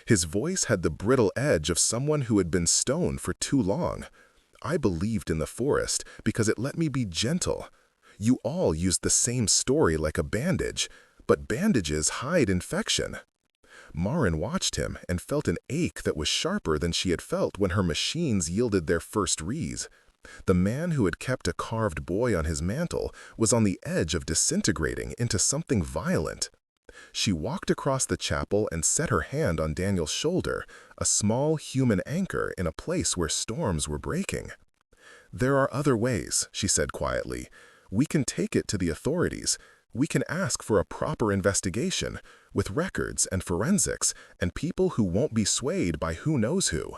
His voice had the brittle edge of someone who had been stoned for too long. "I believed in the forest because it let me be gentle. You all used the same story like a bandage, but bandages hide infection." Marin watched him and felt an ache that was sharper than she had felt when her machines yielded their first rees. The man who had kept a carved boy on his mantle was on the edge of disintegrating into something violent. She walked across the chapel and set her hand on Daniel's shoulder, a small human anchor in a place where storms were breaking. "There are other ways," she said quietly. "We can take it to the authorities. We can ask for a proper investigation, with records and forensics and people who won't be swayed by who knows who."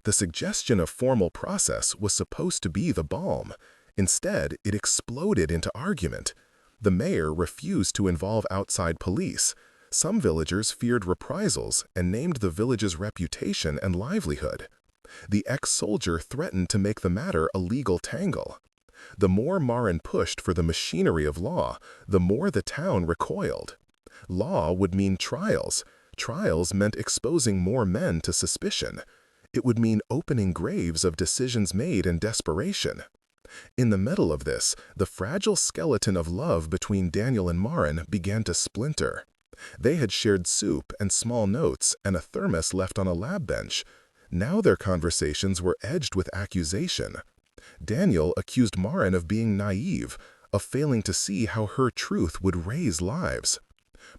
The suggestion of formal process was supposed to be the balm. Instead, it exploded into argument. The mayor refused to involve outside police. Some villagers feared reprisals and named the village's reputation and livelihood. The ex-soldier threatened to make the matter a legal tangle. The more Marin pushed for the machinery of law, the more the town recoiled. Law would mean trials. Trials meant exposing more men to suspicion. It would mean opening graves of decisions made in desperation. In the middle of this, the fragile skeleton of love between Daniel and Marin began to splinter. They had shared soup and small notes and a thermos left on a lab bench. Now their conversations were edged with accusation. Daniel accused Marin of being naive, of failing to see how her truth would raise lives.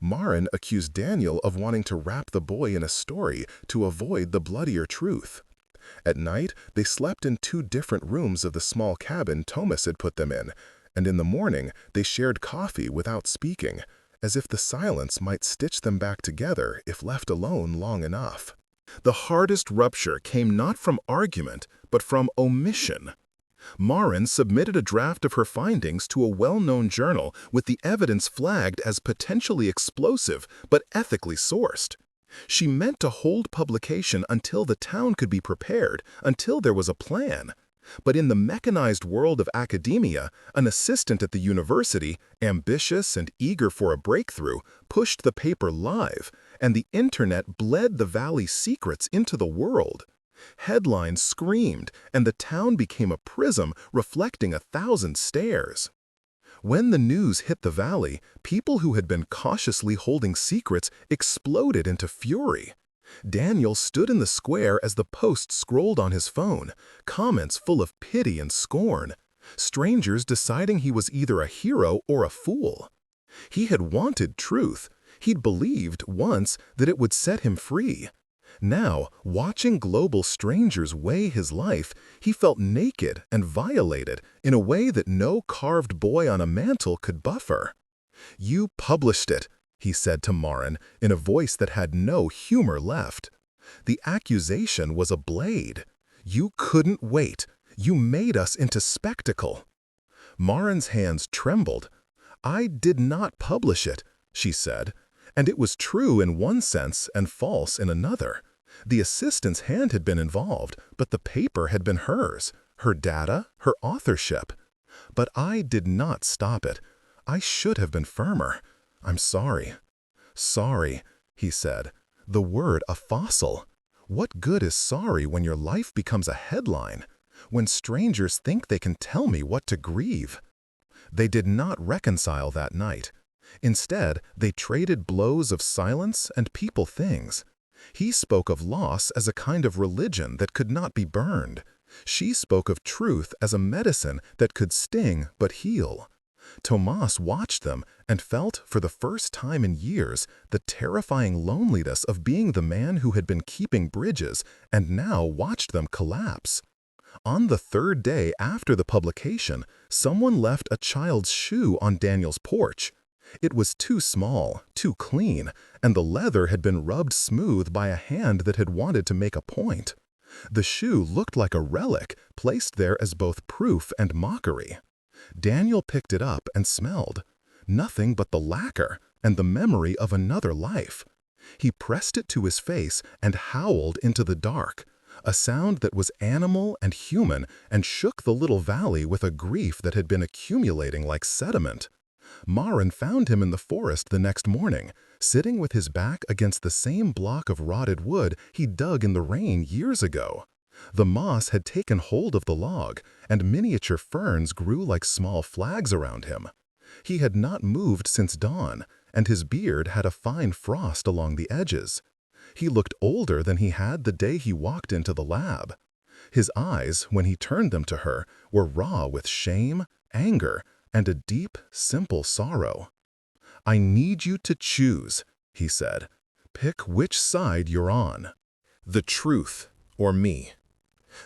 Marin accused Daniel of wanting to wrap the boy in a story to avoid the bloodier truth. At night, they slept in 2 different rooms of the small cabin Thomas had put them in, and in the morning they shared coffee without speaking, as if the silence might stitch them back together if left alone long enough. The hardest rupture came not from argument, but from omission. Marin submitted a draft of her findings to a well-known journal with the evidence flagged as potentially explosive but ethically sourced. She meant to hold publication until the town could be prepared, until there was a plan. But in the mechanized world of academia, an assistant at the university, ambitious and eager for a breakthrough, pushed the paper live, and the internet bled the valley's secrets into the world. Headlines screamed, and the town became a prism reflecting 1,000 stares. When the news hit the valley, people who had been cautiously holding secrets exploded into fury. Daniel stood in the square as the Post scrolled on his phone, comments full of pity and scorn, strangers deciding he was either a hero or a fool. He had wanted truth. He'd believed once that it would set him free. Now, watching global strangers weigh his life, he felt naked and violated in a way that no carved boy on a mantle could buffer. "You published it," he said to Marin in a voice that had no humor left. The accusation was a blade. "You couldn't wait. You made us into spectacle." Marin's hands trembled. "I did not publish it," she said, and it was true in one sense and false in another. The assistant's hand had been involved, but the paper had been hers, her data, her authorship. "But I did not stop it. I should have been firmer. I'm sorry." "Sorry," he said. The word a fossil. What good is sorry when your life becomes a headline? When strangers think they can tell me what to grieve? They did not reconcile that night. Instead, they traded blows of silence and people things. He spoke of loss as a kind of religion that could not be burned. She spoke of truth as a medicine that could sting but heal. Tomas watched them and felt, for the first time in years, the terrifying loneliness of being the man who had been keeping bridges and now watched them collapse. On the 3rd day after the publication, someone left a child's shoe on Daniel's porch. It was too small, too clean, and the leather had been rubbed smooth by a hand that had wanted to make a point. The shoe looked like a relic, placed there as both proof and mockery. Daniel picked it up and smelled. Nothing but the lacquer and the memory of another life. He pressed it to his face and howled into the dark, a sound that was animal and human and shook the little valley with a grief that had been accumulating like sediment. Marin found him in the forest the next morning, sitting with his back against the same block of rotted wood he dug in the rain years ago. The moss had taken hold of the log, and miniature ferns grew like small flags around him. He had not moved since dawn, and his beard had a fine frost along the edges. He looked older than he had the day he walked into the lab. His eyes, when he turned them to her, were raw with shame, anger, and a deep, simple sorrow. "I need you to choose," he said. "Pick which side you're on. The truth or me."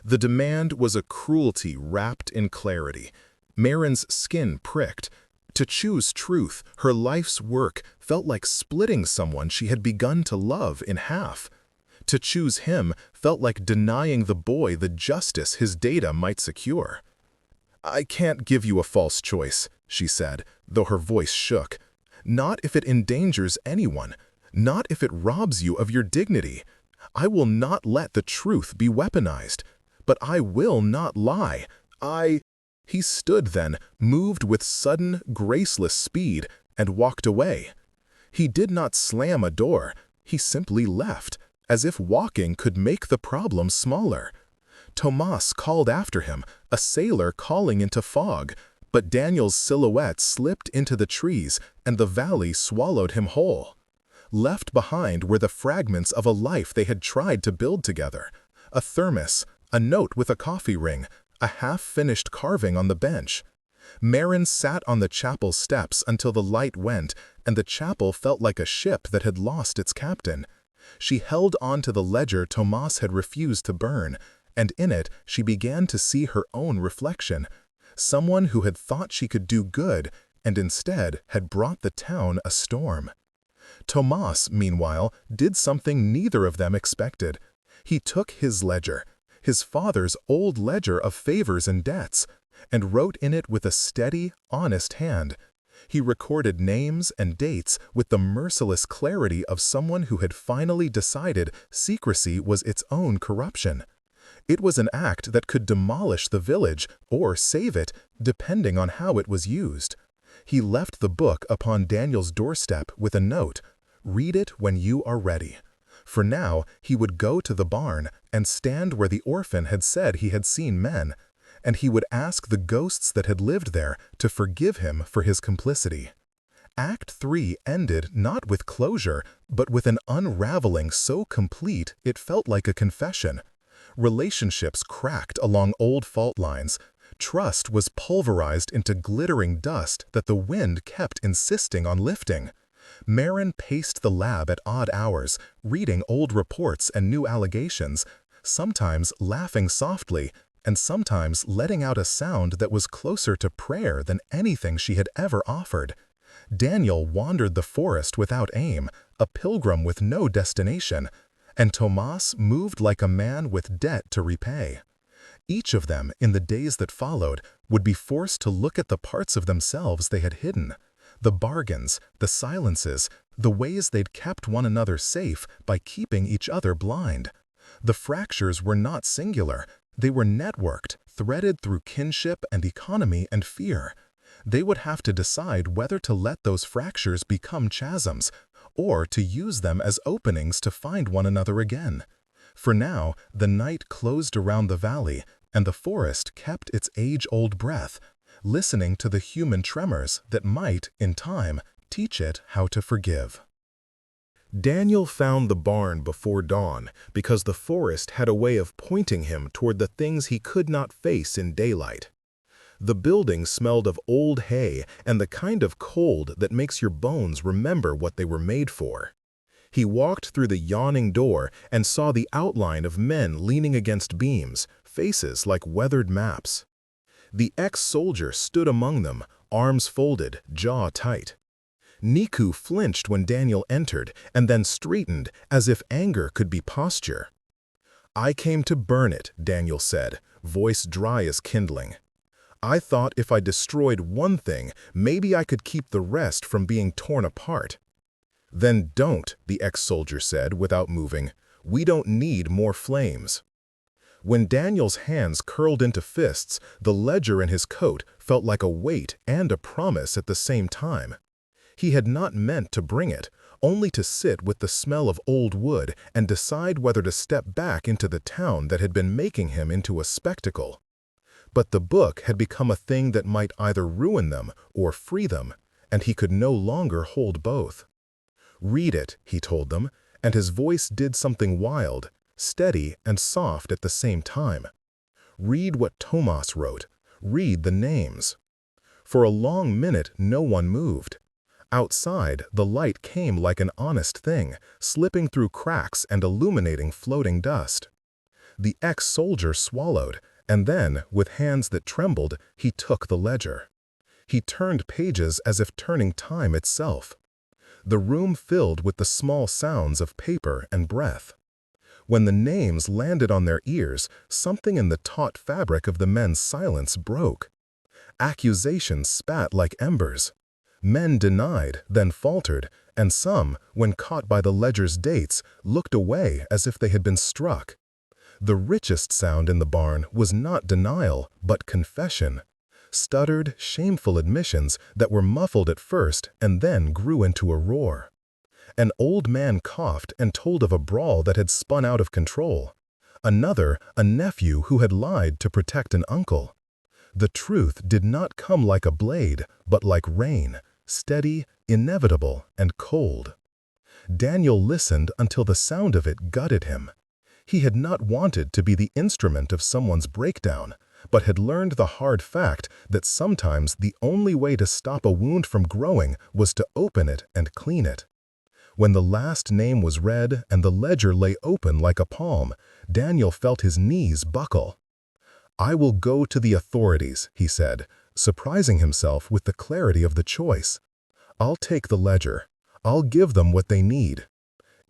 The demand was a cruelty wrapped in clarity. Marin's skin pricked. To choose truth, her life's work, felt like splitting someone she had begun to love in half. To choose him felt like denying the boy the justice his data might secure. "I can't give you a false choice," she said, though her voice shook. "Not if it endangers anyone. Not if it robs you of your dignity. I will not let the truth be weaponized. But I will not lie. He stood then, moved with sudden, graceless speed, and walked away. He did not slam a door. He simply left, as if walking could make the problem smaller. Tomas called after him, a sailor calling into fog, but Daniel's silhouette slipped into the trees, and the valley swallowed him whole. Left behind were the fragments of a life they had tried to build together. A thermos, a note with a coffee ring, a half-finished carving on the bench. Marin sat on the chapel steps until the light went, and the chapel felt like a ship that had lost its captain. She held on to the ledger Tomas had refused to burn, and in it she began to see her own reflection. Someone who had thought she could do good and instead had brought the town a storm. Tomas, meanwhile, did something neither of them expected. He took his ledger, his father's old ledger of favors and debts, and wrote in it with a steady, honest hand. He recorded names and dates with the merciless clarity of someone who had finally decided secrecy was its own corruption. It was an act that could demolish the village or save it, depending on how it was used. He left the book upon Daniel's doorstep with a note, "Read it when you are ready." For now, he would go to the barn and stand where the orphan had said he had seen men, and he would ask the ghosts that had lived there to forgive him for his complicity. Act 3 ended not with closure, but with an unraveling so complete it felt like a confession. Relationships cracked along old fault lines. Trust was pulverized into glittering dust that the wind kept insisting on lifting. Marin paced the lab at odd hours, reading old reports and new allegations, sometimes laughing softly, and sometimes letting out a sound that was closer to prayer than anything she had ever offered. Daniel wandered the forest without aim, a pilgrim with no destination, and Tomas moved like a man with debt to repay. Each of them, in the days that followed, would be forced to look at the parts of themselves they had hidden, the bargains, the silences, the ways they'd kept one another safe by keeping each other blind. The fractures were not singular. They were networked, threaded through kinship and economy and fear. They would have to decide whether to let those fractures become chasms, or to use them as openings to find one another again. For now, the night closed around the valley, and the forest kept its age-old breath, listening to the human tremors that might, in time, teach it how to forgive. Daniel found the barn before dawn because the forest had a way of pointing him toward the things he could not face in daylight. The building smelled of old hay and the kind of cold that makes your bones remember what they were made for. He walked through the yawning door and saw the outline of men leaning against beams, faces like weathered maps. The ex-soldier stood among them, arms folded, jaw tight. Niku flinched when Daniel entered and then straightened as if anger could be posture. "I came to burn it," Daniel said, voice dry as kindling. "I thought if I destroyed one thing, maybe I could keep the rest from being torn apart." "Then don't," the ex-soldier said without moving. "We don't need more flames." When Daniel's hands curled into fists, the ledger in his coat felt like a weight and a promise at the same time. He had not meant to bring it, only to sit with the smell of old wood and decide whether to step back into the town that had been making him into a spectacle. But the book had become a thing that might either ruin them or free them, and he could no longer hold both. "Read it," he told them, and his voice did something wild, steady and soft at the same time. "Read what Tomas wrote. Read the names." For a long minute no one moved. Outside, the light came like an honest thing, slipping through cracks and illuminating floating dust. The ex-soldier swallowed, and then, with hands that trembled, he took the ledger. He turned pages as if turning time itself. The room filled with the small sounds of paper and breath. When the names landed on their ears, something in the taut fabric of the men's silence broke. Accusations spat like embers. Men denied, then faltered, and some, when caught by the ledger's dates, looked away as if they had been struck. The richest sound in the barn was not denial, but confession. Stuttered, shameful admissions that were muffled at first and then grew into a roar. An old man coughed and told of a brawl that had spun out of control. Another, a nephew who had lied to protect an uncle. The truth did not come like a blade, but like rain, steady, inevitable, and cold. Daniel listened until the sound of it gutted him. He had not wanted to be the instrument of someone's breakdown, but had learned the hard fact that sometimes the only way to stop a wound from growing was to open it and clean it. When the last name was read and the ledger lay open like a palm, Daniel felt his knees buckle. "I will go to the authorities," he said, surprising himself with the clarity of the choice. "I'll take the ledger. I'll give them what they need.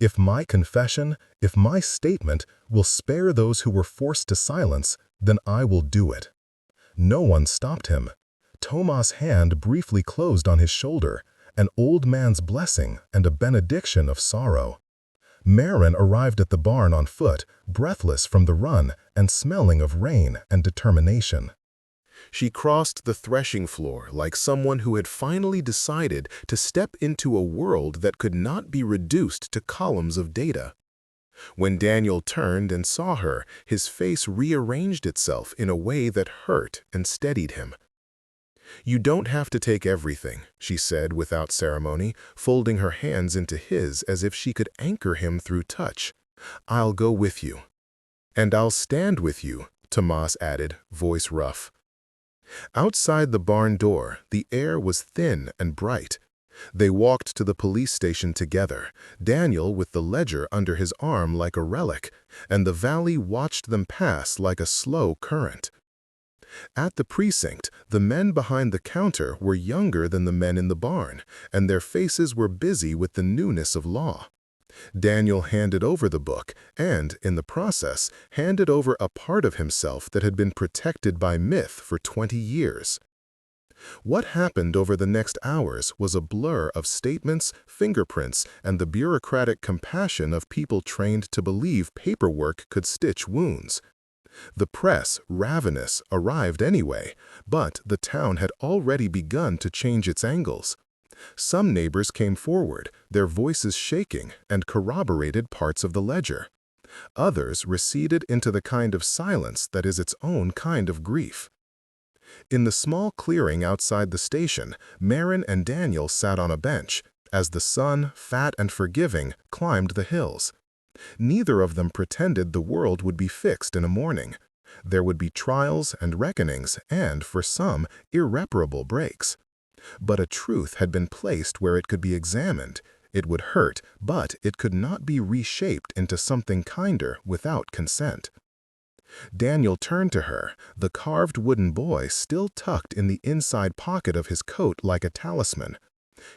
If my confession, if my statement will spare those who were forced to silence, then I will do it." No one stopped him. Tomas' hand briefly closed on his shoulder, an old man's blessing and a benediction of sorrow. Marin arrived at the barn on foot, breathless from the run and smelling of rain and determination. She crossed the threshing floor like someone who had finally decided to step into a world that could not be reduced to columns of data. When Daniel turned and saw her, his face rearranged itself in a way that hurt and steadied him. "You don't have to take everything," she said without ceremony, folding her hands into his as if she could anchor him through touch. "I'll go with you." "And I'll stand with you," Tomas added, voice rough. Outside the barn door, the air was thin and bright. They walked to the police station together, Daniel with the ledger under his arm like a relic, and the valley watched them pass like a slow current. At the precinct, the men behind the counter were younger than the men in the barn, and their faces were busy with the newness of law. Daniel handed over the book and, in the process, handed over a part of himself that had been protected by myth for 20 years. What happened over the next hours was a blur of statements, fingerprints, and the bureaucratic compassion of people trained to believe paperwork could stitch wounds. The press, ravenous, arrived anyway, but the town had already begun to change its angles. Some neighbors came forward, their voices shaking, and corroborated parts of the ledger. Others receded into the kind of silence that is its own kind of grief. In the small clearing outside the station, Marin and Daniel sat on a bench, as the sun, fat and forgiving, climbed the hills. Neither of them pretended the world would be fixed in a morning. There would be trials and reckonings and, for some, irreparable breaks. But a truth had been placed where it could be examined. It would hurt, but it could not be reshaped into something kinder without consent. Daniel turned to her, the carved wooden boy still tucked in the inside pocket of his coat like a talisman.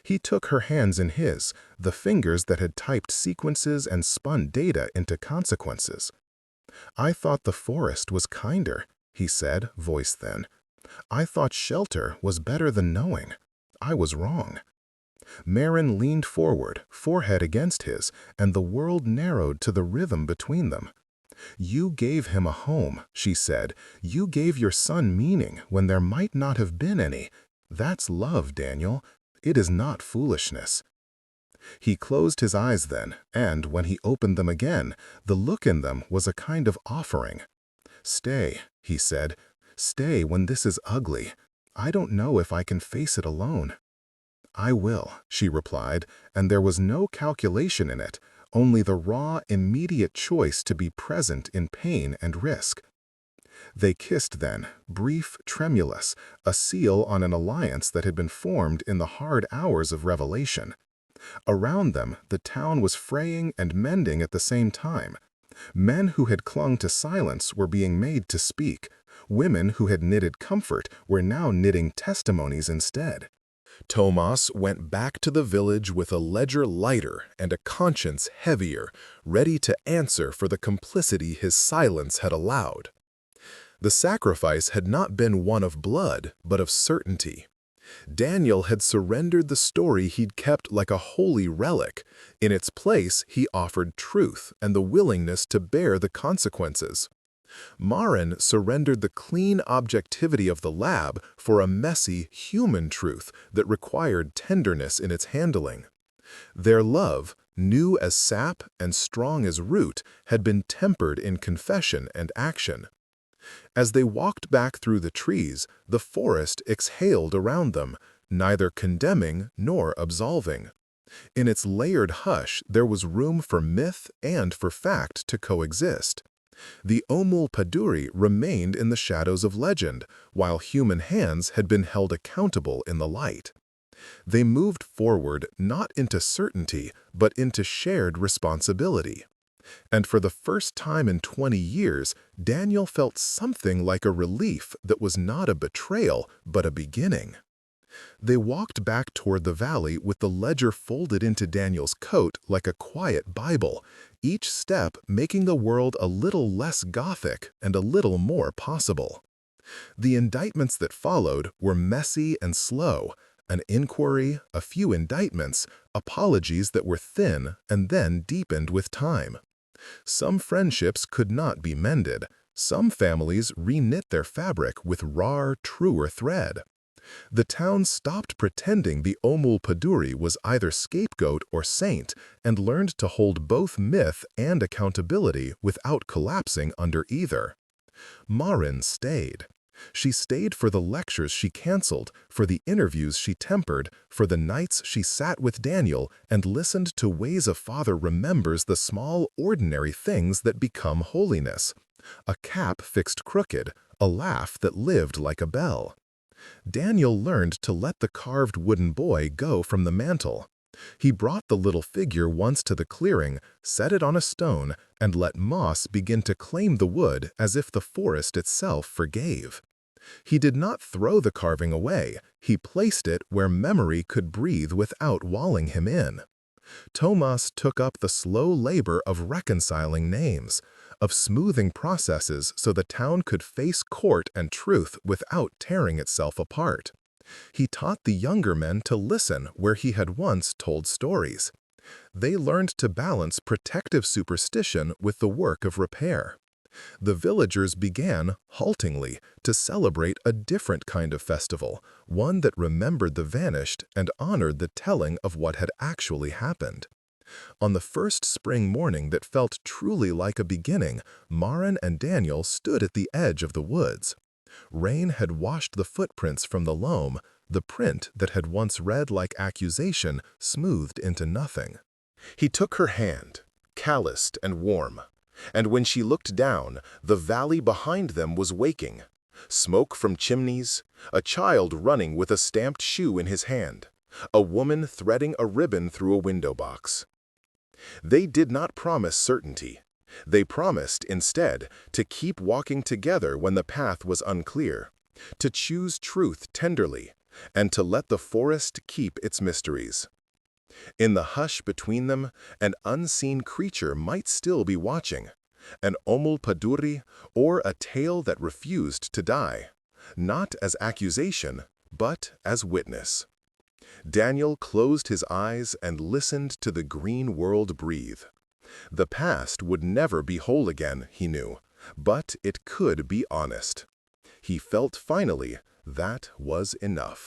He took her hands in his, the fingers that had typed sequences and spun data into consequences. "I thought the forest was kinder," he said, voice thin. "I thought shelter was better than knowing. I was wrong." Marin leaned forward, forehead against his, and the world narrowed to the rhythm between them. "You gave him a home," she said. "You gave your son meaning when there might not have been any. That's love, Daniel. It is not foolishness." He closed his eyes then, and when he opened them again, the look in them was a kind of offering. "Stay," he said. "Stay when this is ugly. I don't know if I can face it alone." "I will," she replied, and there was no calculation in it, only the raw, immediate choice to be present in pain and risk. They kissed then, brief, tremulous, a seal on an alliance that had been formed in the hard hours of revelation. Around them, the town was fraying and mending at the same time. Men who had clung to silence were being made to speak. Women who had knitted comfort were now knitting testimonies instead. Tomas went back to the village with a ledger lighter and a conscience heavier, ready to answer for the complicity his silence had allowed. The sacrifice had not been one of blood, but of certainty. Daniel had surrendered the story he'd kept like a holy relic. In its place, he offered truth and the willingness to bear the consequences. Marin surrendered the clean objectivity of the lab for a messy, human truth that required tenderness in its handling. Their love, new as sap and strong as root, had been tempered in confession and action. As they walked back through the trees, the forest exhaled around them, neither condemning nor absolving. In its layered hush, there was room for myth and for fact to coexist. The Omul Paduri remained in the shadows of legend, while human hands had been held accountable in the light. They moved forward not into certainty, but into shared responsibility. And for the first time in 20 years, Daniel felt something like a relief that was not a betrayal, but a beginning. They walked back toward the valley with the ledger folded into Daniel's coat like a quiet Bible, each step making the world a little less gothic and a little more possible. The indictments that followed were messy and slow, an inquiry, a few indictments, apologies that were thin and then deepened with time. Some friendships could not be mended. Some families reknit their fabric with raw, truer thread. The town stopped pretending the Omul Paduri was either scapegoat or saint and learned to hold both myth and accountability without collapsing under either. Marin stayed. She stayed for the lectures she canceled, for the interviews she tempered, for the nights she sat with Daniel and listened to ways a father remembers the small, ordinary things that become holiness. A cap fixed crooked, a laugh that lived like a bell. Daniel learned to let the carved wooden boy go from the mantle. He brought the little figure once to the clearing, set it on a stone, and let moss begin to claim the wood as if the forest itself forgave. He did not throw the carving away, he placed it where memory could breathe without walling him in. Tomas took up the slow labor of reconciling names, of smoothing processes so the town could face court and truth without tearing itself apart. He taught the younger men to listen where he had once told stories. They learned to balance protective superstition with the work of repair. The villagers began, haltingly, to celebrate a different kind of festival, one that remembered the vanished and honored the telling of what had actually happened. On the first spring morning that felt truly like a beginning, Marin and Daniel stood at the edge of the woods. Rain had washed the footprints from the loam, the print that had once read like accusation smoothed into nothing. He took her hand, calloused and warm, and when she looked down, the valley behind them was waking. Smoke from chimneys, a child running with a stamped shoe in his hand, a woman threading a ribbon through a window box. They did not promise certainty. They promised, instead, to keep walking together when the path was unclear, to choose truth tenderly, and to let the forest keep its mysteries. In the hush between them, an unseen creature might still be watching, an Omul Paduri or a tale that refused to die, not as accusation, but as witness. Daniel closed his eyes and listened to the green world breathe. The past would never be whole again, he knew, but it could be honest. He felt finally that was enough.